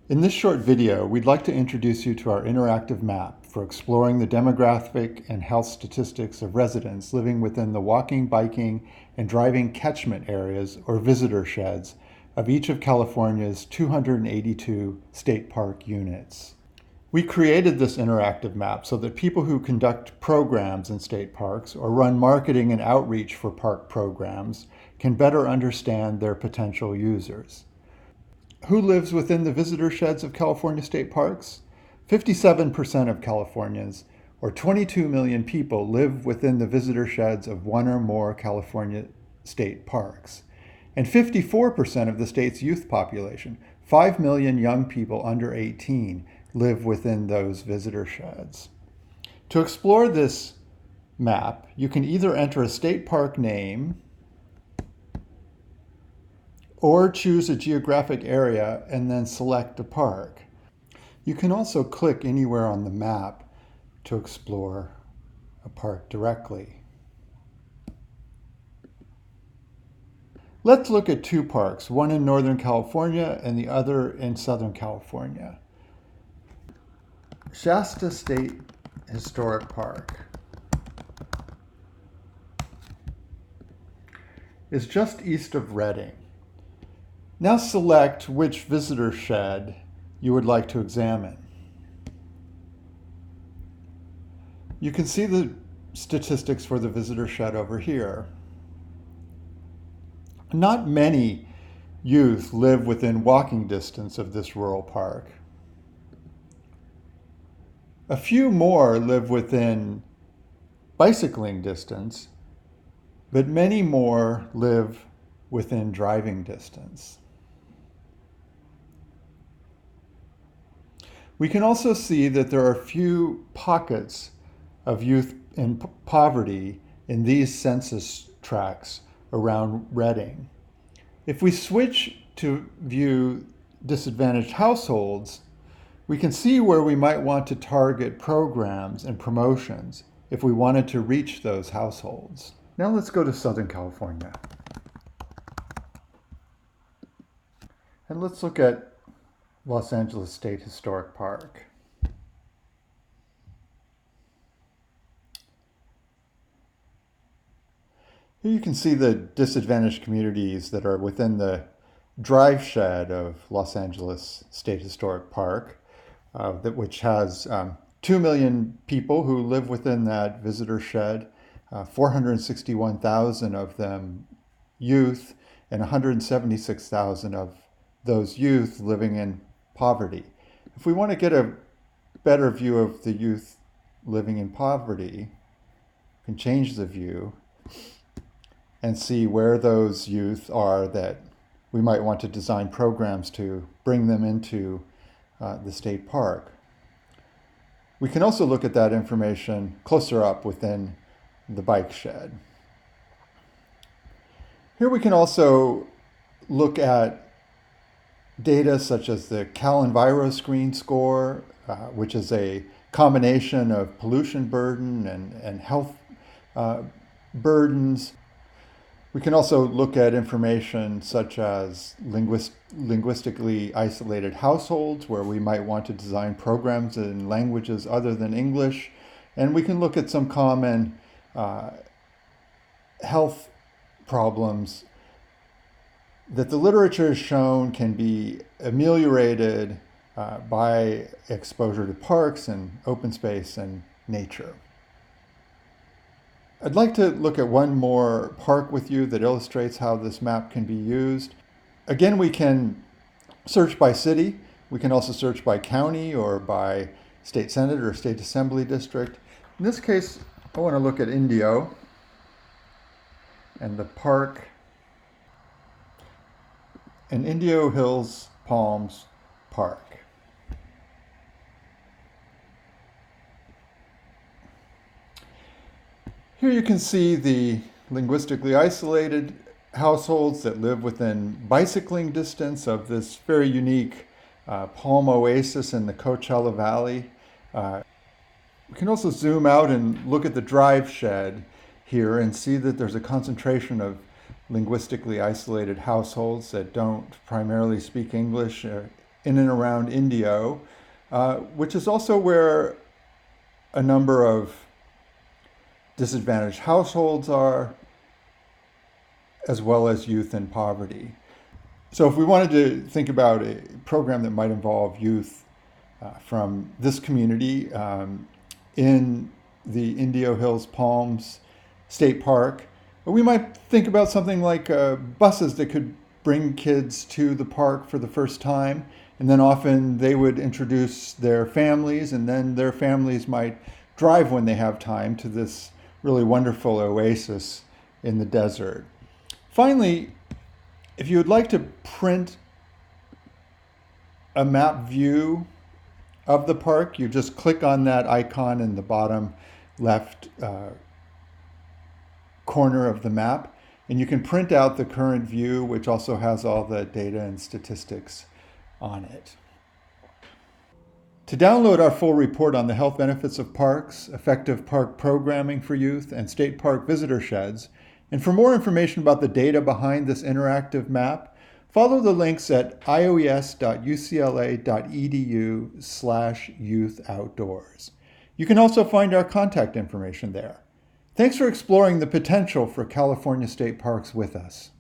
In this short video, we'd like to introduce you to our interactive map for exploring the demographic and health statistics of residents living within the walking, biking, and driving catchment areas, or visitor sheds, of each of California's 282 state park units. We created this interactive map so that people who conduct programs in state parks or run marketing and outreach for park programs can better understand their potential users. Who lives within the visitor sheds of California state parks? 57% of Californians, or 22 million people, live within the visitor sheds of one or more California state parks. And 54% of the state's youth population, 5 million young people under 18, live within those visitor sheds. To explore this map, you can either enter a state park name or choose a geographic area and then select a park. You can also click anywhere on the map to explore a park directly. Let's look at two parks, one in Northern California and the other in Southern California. Shasta State Historic Park is just east of Redding. Now select which visitor shed you would like to examine. You can see the statistics for the visitor shed over here. Not many youth live within walking distance of this rural park. A few more live within bicycling distance, but many more live within driving distance. We can also see that there are few pockets of youth in poverty in these census tracts around Redding. If we switch to view disadvantaged households, we can see where we might want to target programs and promotions if we wanted to reach those households. Now let's go to Southern California. And let's look at Los Angeles State Historic Park. Here you can see the disadvantaged communities that are within the drive shed of Los Angeles State Historic Park, which has 2 million people who live within that visitor shed, 461,000 of them youth, and 176,000 of those youth living in poverty. If we want to get a better view of the youth living in poverty, we can change the view and see where those youth are that we might want to design programs to bring them into the state park. We can also look at that information closer up within the bike shed. Here we can also look at data such as the CalEnviroScreen score, which is a combination of pollution burden and health burdens. We can also look at information such as linguistically isolated households, where we might want to design programs in languages other than English. And we can look at some common health problems that the literature has shown can be ameliorated by exposure to parks and open space and nature. I'd like to look at one more park with you that illustrates how this map can be used. Again, we can search by city. We can also search by county or by state senate or state assembly district. In this case, I want to look at Indio and the park in Indio Hills Palms Park. Here you can see the linguistically isolated households that live within bicycling distance of this very unique palm oasis in the Coachella Valley. We can also zoom out and look at the drive shed here and see that there's a concentration of linguistically isolated households that don't primarily speak English in and around Indio, which is also where a number of disadvantaged households are, as well as youth in poverty. So if we wanted to think about a program that might involve youth from this community in the Indio Hills Palms State Park, we might think about something like buses that could bring kids to the park for the first time, and then often they would introduce their families, and then their families might drive when they have time to this really wonderful oasis in the desert. Finally, if you would like to print a map view of the park, you just click on that icon in the bottom left corner of the map, and you can print out the current view, which also has all the data and statistics on it. To download our full report on the health benefits of parks, effective park programming for youth, and state park visitor sheds, and for more information about the data behind this interactive map, follow the links at ioes.ucla.edu/youthoutdoors. You can also find our contact information there. Thanks for exploring the potential for California state parks with us.